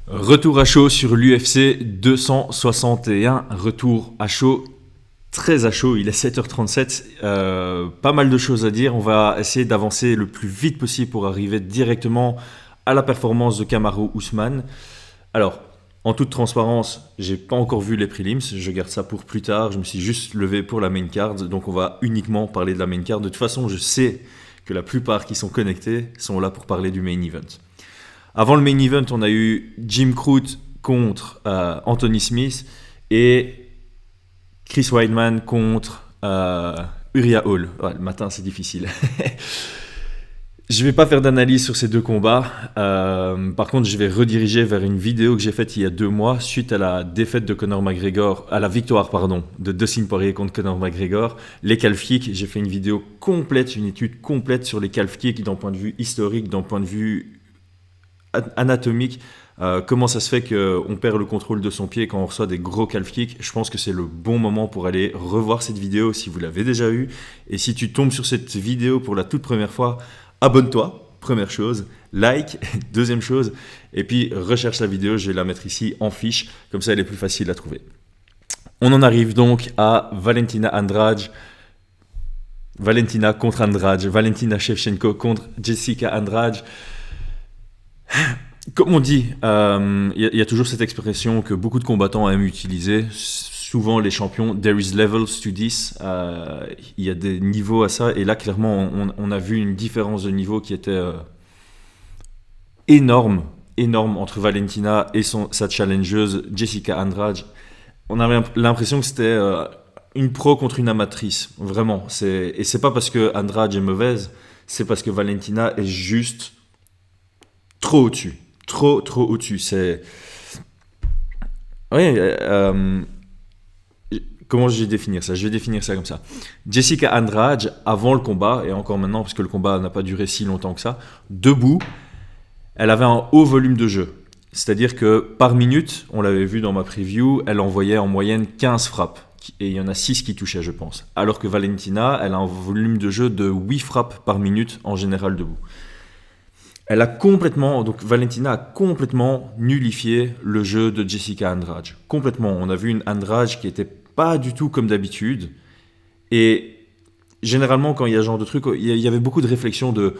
Retour à chaud sur l'UFC 261. Retour à chaud, très à chaud. Il est 7h37. Pas mal de choses à dire. On va essayer d'avancer le plus vite possible pour arriver directement à la performance de Kamaru Usman. Alors, en toute transparence, j'ai pas encore vu les prelims. Je garde ça pour plus tard. Je me suis juste levé pour la main card. Donc, on va uniquement parler de la main card. De toute façon, je sais que la plupart qui sont connectés sont là pour parler du main event. Avant le main event, on a eu Jim Crute contre Anthony Smith et Chris Weidman contre Uriah Hall. Ouais, le matin, c'est difficile. Je ne vais pas faire d'analyse sur ces deux combats. Par contre, je vais rediriger vers une vidéo que j'ai faite il y a 2 mois suite à la défaite de Conor McGregor, à la victoire de Dustin Poirier contre Conor McGregor. Les calf kicks, j'ai fait une vidéo complète, une étude complète sur les calf kicks d'un point de vue historique, d'un point de vue anatomique, comment ça se fait qu'on perd le contrôle de son pied quand on reçoit des gros calf kicks. Je pense que c'est le bon moment pour aller revoir cette vidéo si vous l'avez déjà eue. Et si tu tombes sur cette vidéo pour la toute première fois, abonne-toi, première chose, like, deuxième chose, et puis recherche la vidéo, je vais la mettre ici en fiche, comme ça elle est plus facile à trouver. On en arrive donc à Valentina contre Andrade, Valentina Shevchenko contre Jessica Andrade. Comme on dit, y a toujours cette expression que beaucoup de combattants aiment utiliser. Souvent, les champions, there is levels to this. Il y a des niveaux à ça. Et là, clairement, on a vu une différence de niveau qui était énorme entre Valentina et sa challengeuse Jessica Andrade. On avait l'impression que c'était une pro contre une amatrice. Vraiment. Et c'est pas parce que Andrade est mauvaise, c'est parce que Valentina est juste trop au-dessus. Trop au-dessus. C'est... Oui, comment je vais définir ça ? Je vais définir ça comme ça. Jessica Andrade, avant le combat, et encore maintenant, parce que le combat n'a pas duré si longtemps que ça, debout, elle avait un haut volume de jeu. C'est-à-dire que par minute, on l'avait vu dans ma preview, elle envoyait en moyenne 15 frappes. Et il y en a 6 qui touchaient, je pense. Alors que Valentina, elle a un volume de jeu de 8 frappes par minute, en général debout. Valentina a complètement nullifié le jeu de Jessica Andrade. Complètement. On a vu une Andrade qui n'était pas du tout comme d'habitude. Et généralement, quand il y a ce genre de truc, il y avait beaucoup de réflexions de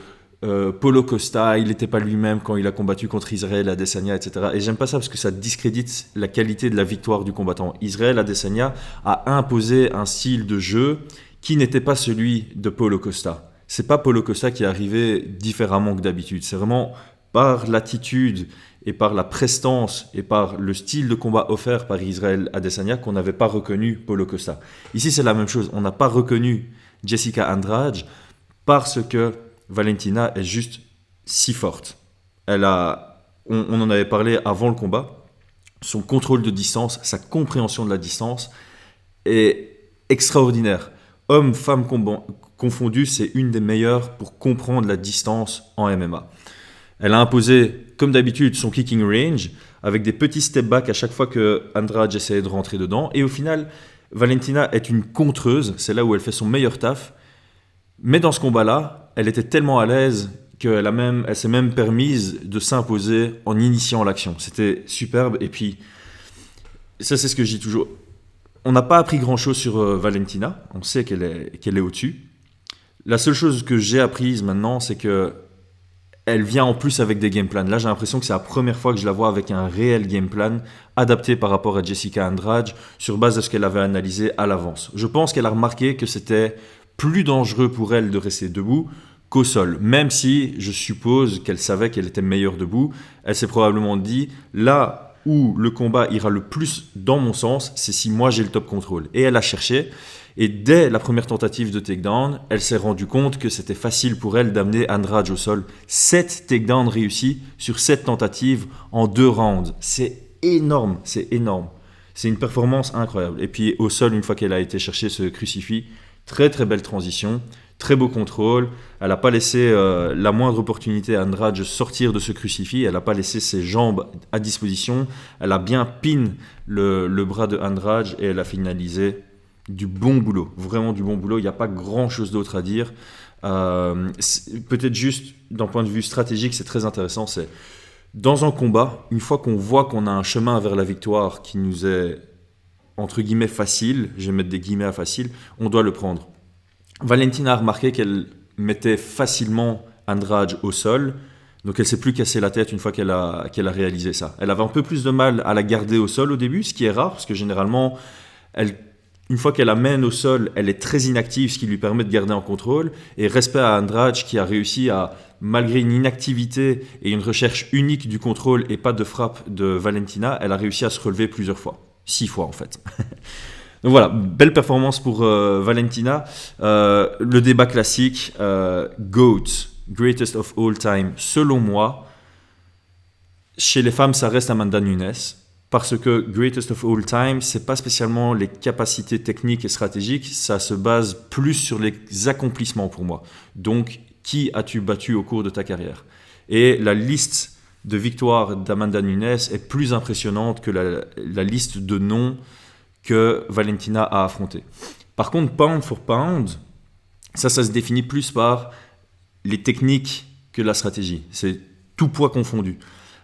Paulo Costa, il n'était pas lui-même quand il a combattu contre Israël Adesanya, etc. Et j'aime pas ça parce que ça discrédite la qualité de la victoire du combattant. Israël Adesanya a imposé un style de jeu qui n'était pas celui de Paulo Costa. C'est pas Paulo Costa qui est arrivé différemment que d'habitude. C'est vraiment par l'attitude et par la prestance et par le style de combat offert par Israël Adesanya qu'on n'avait pas reconnu Paulo Costa. Ici, c'est la même chose. On n'a pas reconnu Jessica Andrade parce que Valentina est juste si forte. On en avait parlé avant le combat. Son contrôle de distance, sa compréhension de la distance est extraordinaire. Homme, femme confondu, c'est une des meilleures pour comprendre la distance en MMA. Elle a imposé, comme d'habitude, son kicking range avec des petits step back à chaque fois que Andrade essayait de rentrer dedans. Et au final, Valentina est une contreuse, c'est là où elle fait son meilleur taf. Mais dans ce combat-là, elle était tellement à l'aise qu'elle s'est même permise de s'imposer en initiant l'action. C'était superbe. Et puis, ça c'est ce que je dis toujours. On n'a pas appris grand-chose sur Valentina. On sait qu'elle est au-dessus. La seule chose que j'ai apprise maintenant, c'est qu'elle vient en plus avec des game plans. Là, j'ai l'impression que c'est la première fois que je la vois avec un réel game plan adapté par rapport à Jessica Andrade sur base de ce qu'elle avait analysé à l'avance. Je pense qu'elle a remarqué que c'était plus dangereux pour elle de rester debout qu'au sol. Même si je suppose qu'elle savait qu'elle était meilleure debout, elle s'est probablement dit là où le combat ira le plus dans mon sens, c'est si moi j'ai le top control. Et elle a cherché, et dès la première tentative de takedown, elle s'est rendue compte que c'était facile pour elle d'amener Andrade au sol. 7 takedowns réussis sur 7 tentatives en 2 rounds. C'est énorme, c'est énorme. C'est une performance incroyable. Et puis au sol, une fois qu'elle a été chercher ce crucifix, très très belle transition, très beau contrôle. Elle n'a pas laissé la moindre opportunité à Andrade de sortir de ce crucifix. Elle n'a pas laissé ses jambes à disposition. Elle a bien pin le bras de Andrade et elle a finalisé du bon boulot. Vraiment du bon boulot. Il n'y a pas grand chose d'autre à dire. Peut-être juste d'un point de vue stratégique, c'est très intéressant. C'est Dans un combat, une fois qu'on voit qu'on a un chemin vers la victoire qui nous est, entre guillemets, facile, je vais mettre des guillemets à facile, on doit le prendre. Valentina a remarqué qu'elle mettait facilement Andrade au sol, donc elle s'est plus cassé la tête une fois qu'elle a réalisé ça. Elle avait un peu plus de mal à la garder au sol au début, ce qui est rare, parce que généralement, une fois qu'elle la mène au sol, elle est très inactive, ce qui lui permet de garder en contrôle. Et respect à Andrade qui a réussi à, malgré une inactivité et une recherche unique du contrôle et pas de frappe de Valentina, elle a réussi à se relever plusieurs fois. 6 fois en fait. Donc voilà, belle performance pour Valentina. Le débat classique, GOAT, Greatest of All Time, selon moi, chez les femmes, ça reste Amanda Nunes. Parce que Greatest of All Time, c'est pas spécialement les capacités techniques et stratégiques, ça se base plus sur les accomplissements pour moi. Donc, qui as-tu battu au cours de ta carrière? Et la liste de victoires d'Amanda Nunes est plus impressionnante que la liste de noms que Valentina a affronté. Par contre, pound for pound, ça se définit plus par les techniques que la stratégie. C'est tout poids confondu.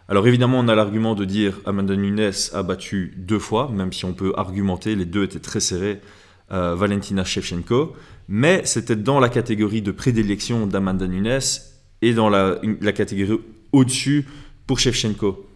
Alors évidemment, on a l'argument de dire Amanda Nunes a battu 2 fois, même si on peut argumenter, les deux étaient très serrés, Valentina Shevchenko, mais c'était dans la catégorie de prédilection d'Amanda Nunes et dans la catégorie au-dessus pour Shevchenko.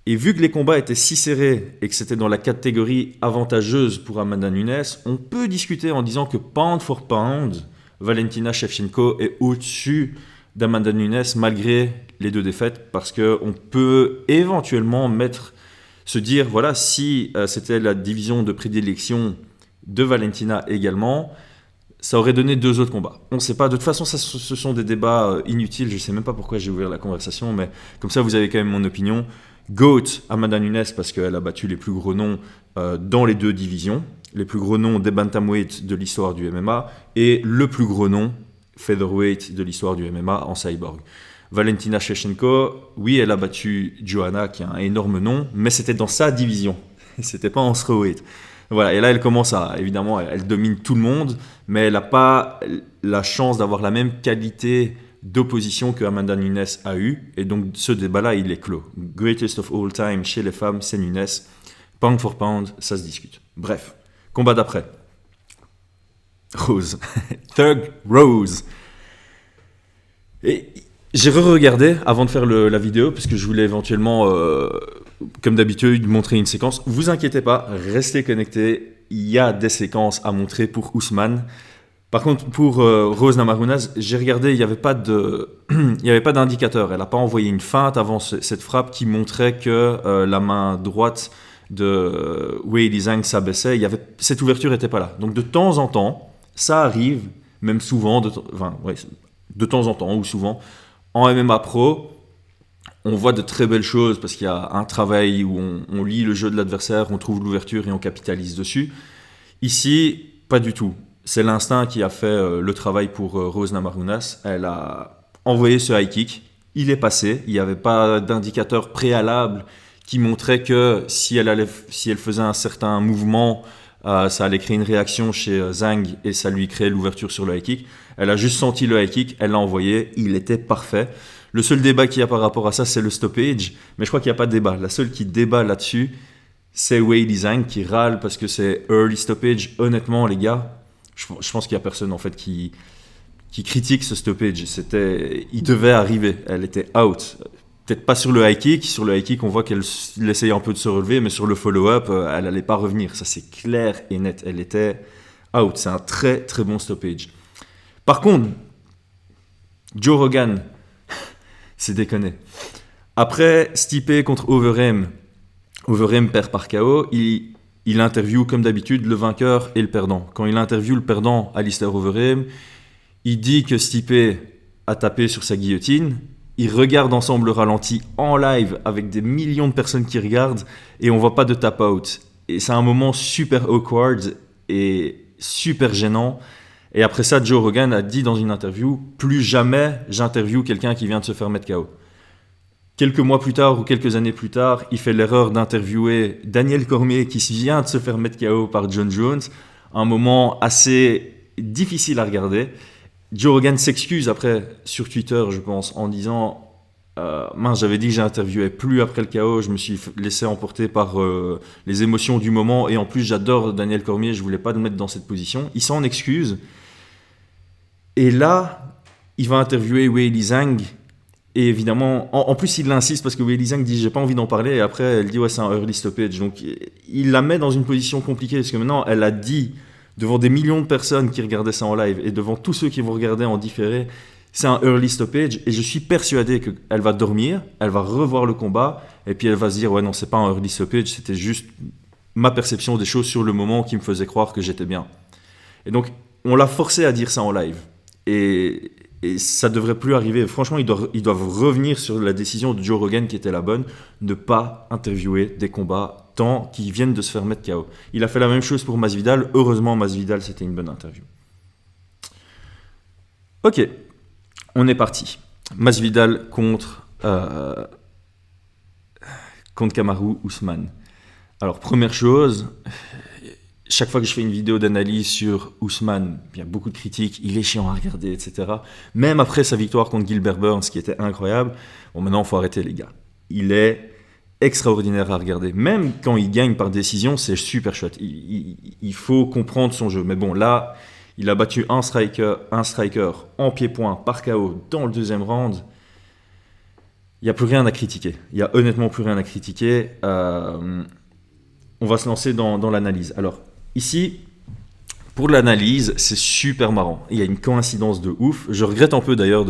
Et vu que les combats étaient si serrés et que c'était dans la catégorie avantageuse pour Amanda Nunes, on peut discuter en disant que pound for pound, Valentina Shevchenko est au-dessus d'Amanda Nunes malgré les 2 défaites, parce qu'on peut éventuellement se dire, voilà, si c'était la division de prédilection de Valentina également, ça aurait donné 2 autres combats. On ne sait pas, de toute façon, ce sont des débats inutiles, je ne sais même pas pourquoi j'ai ouvert la conversation, mais comme ça vous avez quand même mon opinion. GOAT, Amanda Nunes, parce qu'elle a battu les plus gros noms dans les 2 divisions, les plus gros noms des bantamweight de l'histoire du MMA, et le plus gros nom featherweight de l'histoire du MMA en cyborg. Valentina Shevchenko, oui, elle a battu Joanna, qui a un énorme nom, mais c'était dans sa division, c'était pas en strawweight. Voilà, et là elle commence évidemment, elle domine tout le monde, mais elle n'a pas la chance d'avoir la même qualité d'opposition que Amanda Nunes a eu, et donc ce débat-là, il est clos. Greatest of all time chez les femmes, c'est Nunes. Pound for pound, ça se discute. Bref, combat d'après. Rose. Thug Rose. Et j'ai re-regardé avant de faire la vidéo, parce que je voulais éventuellement, comme d'habitude, montrer une séquence. Vous inquiétez pas, restez connectés. Il y a des séquences à montrer pour Ousmane. Par contre, pour Rose Namajunas, j'ai regardé, il n'y avait pas d'indicateur. Elle n'a pas envoyé une feinte avant cette frappe qui montrait que la main droite de Weili Zhang s'abaissait. Cette ouverture n'était pas là. Donc de temps en temps, ça arrive, même souvent, de temps en temps ou souvent, en MMA Pro, on voit de très belles choses parce qu'il y a un travail où on lit le jeu de l'adversaire, on trouve l'ouverture et on capitalise dessus. Ici, pas du tout. C'est l'instinct qui a fait le travail pour Rose Namajunas. Elle a envoyé ce high kick, il est passé, il n'y avait pas d'indicateur préalable qui montrait que si elle faisait un certain mouvement, ça allait créer une réaction chez Zhang et ça lui créait l'ouverture sur le high kick. Elle a juste senti le high kick, elle l'a envoyé, il était parfait. Le seul débat qu'il y a par rapport à ça, c'est le stoppage, mais je crois qu'il n'y a pas de débat. La seule qui débat là-dessus, c'est Weili Zhang qui râle parce que c'est early stoppage. Honnêtement, les gars, je pense qu'il n'y a personne en fait qui critique ce stoppage. Il devait arriver, elle était out. Peut-être pas sur le high kick. Sur le high kick, on voit qu'elle essayait un peu de se relever, mais sur le follow-up, elle n'allait pas revenir. Ça, c'est clair et net. Elle était out. C'est un très, très bon stoppage. Par contre, Joe Rogan, c'est déconné. Après Stipe contre Overeem perd par KO, il interview comme d'habitude le vainqueur et le perdant. Quand il interview le perdant, Alistair Overeem, il dit que Stipe a tapé sur sa guillotine. Ils regardent ensemble le ralenti en live avec des millions de personnes qui regardent et on voit pas de tap out. Et c'est un moment super awkward et super gênant. Et après ça, Joe Rogan a dit dans une interview « Plus jamais j'interviewe quelqu'un qui vient de se faire mettre KO ». Quelques mois plus tard ou quelques années plus tard, il fait l'erreur d'interviewer Daniel Cormier qui vient de se faire mettre KO par John Jones. Un moment assez difficile à regarder. Joe Rogan s'excuse après sur Twitter, je pense, en disant mince, j'avais dit que j'interviewais plus après le KO, je me suis laissé emporter par les émotions du moment, et en plus j'adore Daniel Cormier, je voulais pas le mettre dans cette position. Il s'en excuse, et là, il va interviewer Weili Zhang, et évidemment, en plus il insiste parce que Weili Zhang dit j'ai pas envie d'en parler, et après elle dit ouais c'est un early stoppage, donc il la met dans une position compliquée, parce que maintenant elle a dit devant des millions de personnes qui regardaient ça en live, et devant tous ceux qui vont regarder en différé, c'est un early stoppage, et je suis persuadé qu'elle va dormir, elle va revoir le combat, et puis elle va se dire ouais non c'est pas un early stoppage, c'était juste ma perception des choses sur le moment qui me faisait croire que j'étais bien. Et donc on l'a forcé à dire ça en live, et ça devrait plus arriver. Franchement ils doivent revenir sur la décision de Joe Rogan qui était la bonne, ne pas interviewer des combattants qui viennent de se faire mettre KO. Il a fait la même chose pour Masvidal, heureusement Masvidal c'était une bonne interview. Ok, on est parti. Masvidal contre Kamaru Usman. Alors, première chose, chaque fois que je fais une vidéo d'analyse sur Usman, il y a beaucoup de critiques, il est chiant à regarder, etc. Même après sa victoire contre Gilbert Burns, qui était incroyable, bon, maintenant, il faut arrêter, les gars. Il est extraordinaire à regarder. Même quand il gagne par décision, c'est super chouette. Il faut comprendre son jeu. Mais bon, là, il a battu un striker en pied-point par KO dans le deuxième round. Il n'y a plus rien à critiquer. Il n'y a honnêtement plus rien à critiquer. On va se lancer dans l'analyse. Alors, ici, pour l'analyse, c'est super marrant. Il y a une coïncidence de ouf. Je regrette un peu d'ailleurs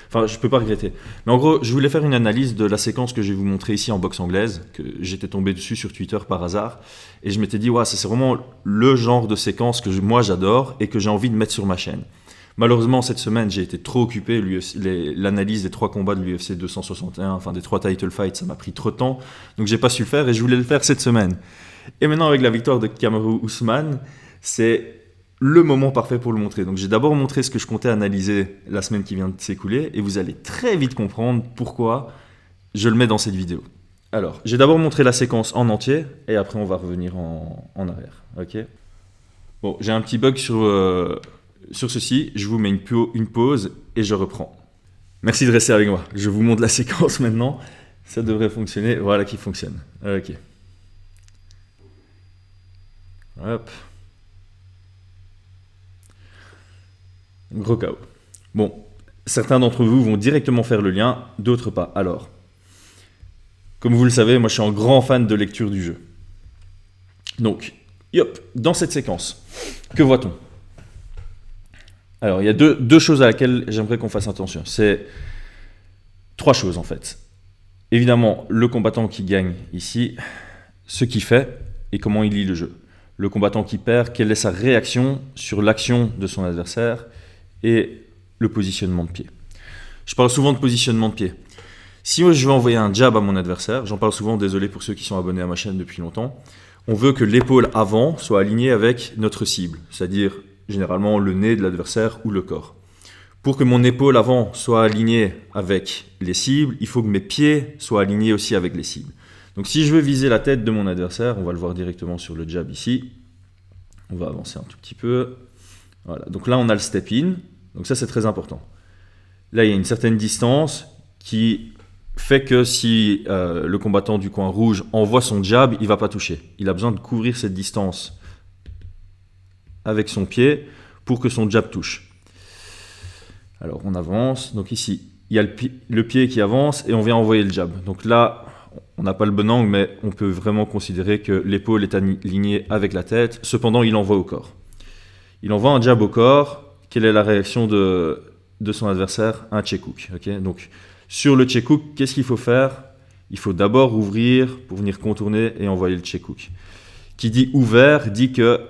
Enfin, je peux pas regretter. Mais en gros, je voulais faire une analyse de la séquence que je vais vous montrer ici en boxe anglaise, que j'étais tombé dessus sur Twitter par hasard. Et je m'étais dit, ouais, ça c'est vraiment le genre de séquence que moi j'adore et que j'ai envie de mettre sur ma chaîne. Malheureusement, cette semaine, j'ai été trop occupé. L'analyse des 3 combats de l'UFC 261, enfin des 3 title fights, ça m'a pris trop de temps. Donc j'ai pas su le faire et je voulais le faire cette semaine. Et maintenant, avec la victoire de Kamaru Usman, c'est le moment parfait pour le montrer. Donc j'ai d'abord montré ce que je comptais analyser la semaine qui vient de s'écouler, et vous allez très vite comprendre pourquoi je le mets dans cette vidéo. Alors, j'ai d'abord montré la séquence en entier, et après on va revenir en arrière. Ok. Bon, j'ai un petit bug sur ceci, je vous mets une pause et je reprends. Merci de rester avec moi. Je vous montre la séquence maintenant. Ça devrait fonctionner. Voilà qui fonctionne. Ok. Hop. Gros KO. Bon, certains d'entre vous vont directement faire le lien, d'autres pas. Alors, comme vous le savez, moi je suis un grand fan de lecture du jeu. Donc, hop, dans cette séquence, que voit-on ? Alors, il y a deux choses à laquelle j'aimerais qu'on fasse attention. C'est 3 choses en fait. Évidemment, le combattant qui gagne ici, ce qu'il fait et comment il lit le jeu. Le combattant qui perd, quelle est sa réaction sur l'action de son adversaire et le positionnement de pied. Je parle souvent de positionnement de pied. Si je veux envoyer un jab à mon adversaire, j'en parle souvent, désolé pour ceux qui sont abonnés à ma chaîne depuis longtemps, on veut que l'épaule avant soit alignée avec notre cible, c'est-à-dire généralement le nez de l'adversaire ou le corps. Pour que mon épaule avant soit alignée avec les cibles, il faut que mes pieds soient alignés aussi avec les cibles. Donc si je veux viser la tête de mon adversaire, on va le voir directement sur le jab ici. On va avancer un tout petit peu. Voilà. Donc là, on a le step in. Donc ça, c'est très important. Là, il y a une certaine distance qui fait que si le combattant du coin rouge envoie son jab, il ne va pas toucher. Il a besoin de couvrir cette distance avec son pied pour que son jab touche. Alors, on avance. Donc ici, il y a le pied qui avance et on vient envoyer le jab. Donc là, on n'a pas le bon angle, mais on peut vraiment considérer que l'épaule est alignée avec la tête. Cependant, il envoie au corps. Il envoie un jab au corps. Quelle est la réaction de son adversaire ? Un check hook. Okay, donc, sur le check hook, qu'est-ce qu'il faut faire ? Il faut d'abord ouvrir pour venir contourner et envoyer le check hook. Qui dit ouvert dit que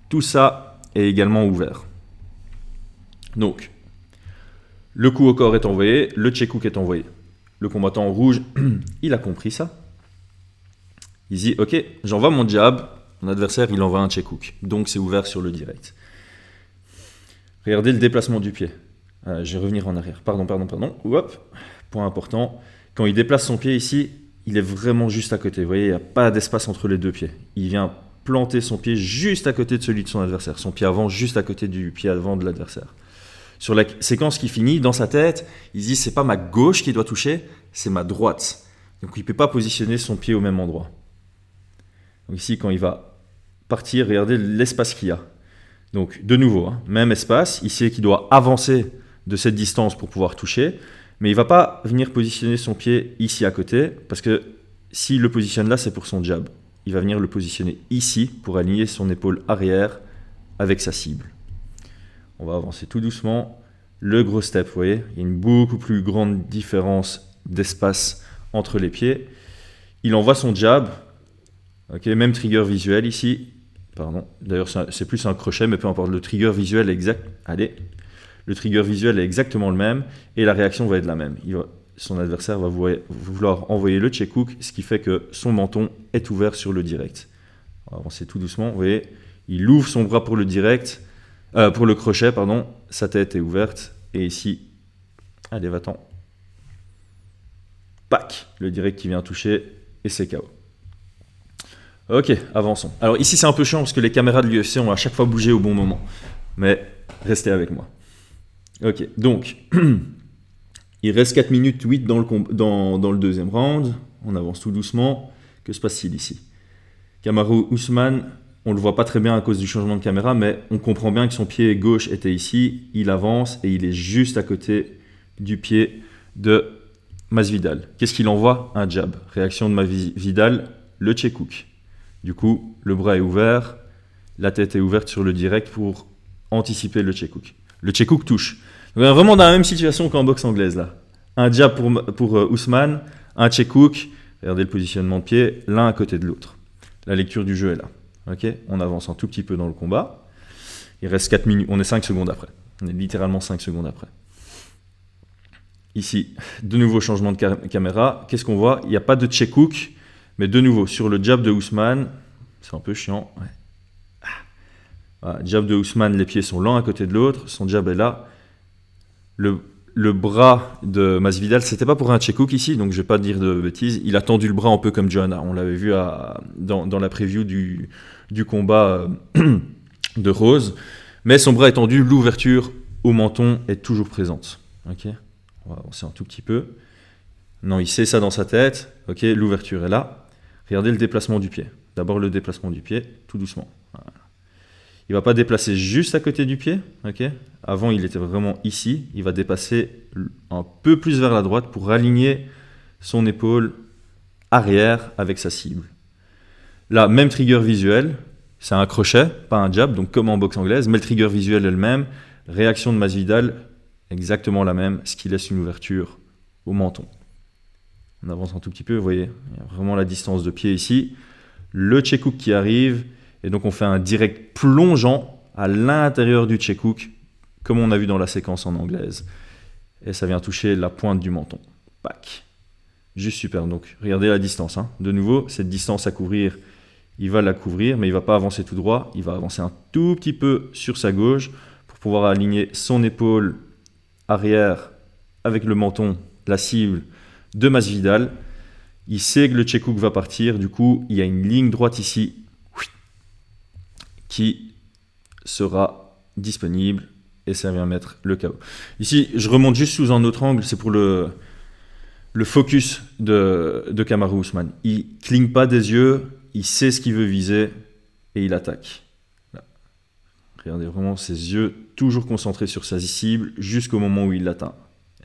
tout ça est également ouvert. Donc, le coup au corps est envoyé, le check hook est envoyé. Le combattant en rouge, il a compris ça. Il dit, ok, j'envoie mon jab, mon adversaire, il envoie un check hook. Donc, c'est ouvert sur le direct. Regardez le déplacement du pied. Je vais revenir en arrière. Pardon. Hop, point important. Quand il déplace son pied ici, il est vraiment juste à côté. Vous voyez, il n'y a pas d'espace entre les deux pieds. Il vient planter son pied juste à côté de celui de son adversaire. Son pied avant, juste à côté du pied avant de l'adversaire. Sur la séquence qui finit, dans sa tête, il se dit c'est pas ma gauche qui doit toucher, c'est ma droite. Donc il ne peut pas positionner son pied au même endroit. Donc ici, quand il va partir, regardez l'espace qu'il y a. Donc de nouveau, hein, même espace, il sait qu'il doit avancer de cette distance pour pouvoir toucher, mais il ne va pas venir positionner son pied ici à côté, parce que s'il le positionne là, c'est pour son jab. Il va venir le positionner ici pour aligner son épaule arrière avec sa cible. On va avancer tout doucement. Le gros step, vous voyez, il y a une beaucoup plus grande différence d'espace entre les pieds. Il envoie son jab. Okay, même trigger visuel ici. Pardon. D'ailleurs, c'est plus un crochet, mais peu importe. Le trigger visuel est exact. Allez. Le trigger visuel est exactement le même et la réaction va être la même. Son adversaire va vouloir envoyer le check hook, ce qui fait que son menton est ouvert sur le direct. On va avancer tout doucement. Vous voyez, il ouvre son bras pour le direct. Pour le crochet, pardon, sa tête est ouverte. Et ici, allez, va-t'en. Pac, le direct qui vient toucher et c'est KO. Ok, avançons. Alors ici, c'est un peu chiant parce que les caméras de l'UFC ont à chaque fois bougé au bon moment. Mais restez avec moi. Ok, donc, il reste 4 minutes 8 dans le deuxième round. On avance tout doucement. Que se passe-t-il ici? Kamaru Usman, on ne le voit pas très bien à cause du changement de caméra, mais on comprend bien que son pied gauche était ici. Il avance et il est juste à côté du pied de Masvidal. Qu'est-ce qu'il envoie? Un jab. Réaction de Masvidal, le check hook. Du coup, le bras est ouvert, la tête est ouverte sur le direct pour anticiper le check hook. Le check hook touche. Donc, on est vraiment dans la même situation qu'en boxe anglaise là. Un jab pour Usman, un check hook. Regardez le positionnement de pied, l'un à côté de l'autre. La lecture du jeu est là. Okay, on avance un tout petit peu dans le combat. Il reste 4 minutes, on est 5 secondes après. On est littéralement 5 secondes après. Ici, de nouveau changement de caméra. Qu'est-ce qu'on voit? Il n'y a pas de check hook, mais de nouveau, sur le jab de Usman, c'est un peu chiant. Ouais. Voilà, jab de Usman, les pieds sont l'un à côté de l'autre. Son jab est là. Le bras de Masvidal, c'était pas pour un check hook ici, donc je vais pas dire de bêtises. Il a tendu le bras un peu comme Joanna. On l'avait vu dans la preview du combat de Rose. Mais son bras est tendu, l'ouverture au menton est toujours présente. Okay, on va avancer un tout petit peu. Non, il sait ça dans sa tête. Okay, l'ouverture est là. Regardez le déplacement du pied. D'abord le déplacement du pied, tout doucement. Voilà. Il ne va pas déplacer juste à côté du pied. Okay. Avant, il était vraiment ici. Il va dépasser un peu plus vers la droite pour aligner son épaule arrière avec sa cible. Là, même trigger visuel. C'est un crochet, pas un jab, donc comme en boxe anglaise. Mais le trigger visuel est le même. Réaction de Masvidal, exactement la même, ce qui laisse une ouverture au menton. On avance un tout petit peu, vous voyez, il y a vraiment la distance de pied ici. Le check hook qui arrive, et donc on fait un direct plongeant à l'intérieur du check hook, comme on a vu dans la séquence en anglaise. Et ça vient toucher la pointe du menton. Pac. Juste super. Donc regardez la distance. Hein. De nouveau, cette distance à couvrir, il va la couvrir, mais il ne va pas avancer tout droit. Il va avancer un tout petit peu sur sa gauche pour pouvoir aligner son épaule arrière avec le menton, la cible de Masvidal. Il sait que le check hook va partir. Du coup, il y a une ligne droite ici qui sera disponible et ça vient mettre le KO. Ici, je remonte juste sous un autre angle. C'est pour le focus de Kamaru Usman. Il cligne pas des yeux. Il sait ce qu'il veut viser et il attaque. Là. Regardez vraiment ses yeux toujours concentrés sur sa cible jusqu'au moment où il l'atteint.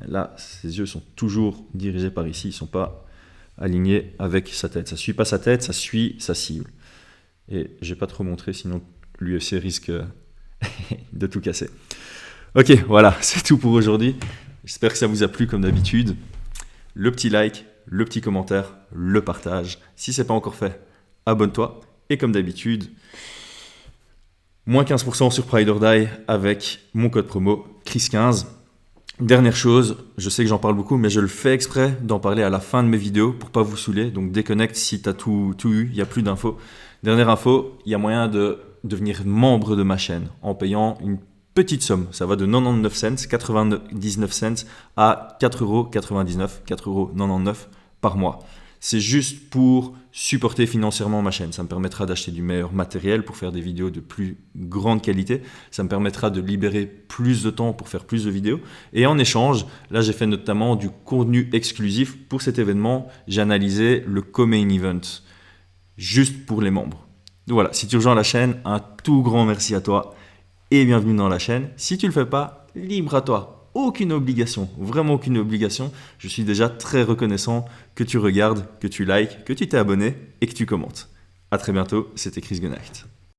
Là, ses yeux sont toujours dirigés par ici. Ils ne sont pas alignés avec sa tête. Ça ne suit pas sa tête, ça suit sa cible. Et je ne vais pas trop montrer, sinon l'UFC risque de tout casser. Ok, voilà, c'est tout pour aujourd'hui. J'espère que ça vous a plu comme d'habitude. Le petit like, le petit commentaire, le partage. Si ce n'est pas encore fait, abonne-toi. Et comme d'habitude, moins 15% sur Pride or Die avec mon code promo Chris15. Dernière chose, je sais que j'en parle beaucoup, mais je le fais exprès d'en parler à la fin de mes vidéos pour pas vous saouler. Donc déconnecte si tu as tout eu, il n'y a plus d'infos. Dernière info, il y a moyen de devenir membre de ma chaîne en payant une petite somme. Ça va de 99 cents, 99 cents à 4,99 €, 4,99 € par mois. C'est juste pour supporter financièrement ma chaîne. Ça me permettra d'acheter du meilleur matériel pour faire des vidéos de plus grande qualité. Ça me permettra de libérer plus de temps pour faire plus de vidéos. Et en échange, là j'ai fait notamment du contenu exclusif pour cet événement. J'ai analysé le co-main event, juste pour les membres. Donc voilà, si tu rejoins la chaîne, un tout grand merci à toi et bienvenue dans la chaîne. Si tu ne le fais pas, libre à toi. Aucune obligation, vraiment aucune obligation. Je suis déjà très reconnaissant que tu regardes, que tu likes, que tu t'es abonné et que tu commentes. À très bientôt, c'était Chris Genacht.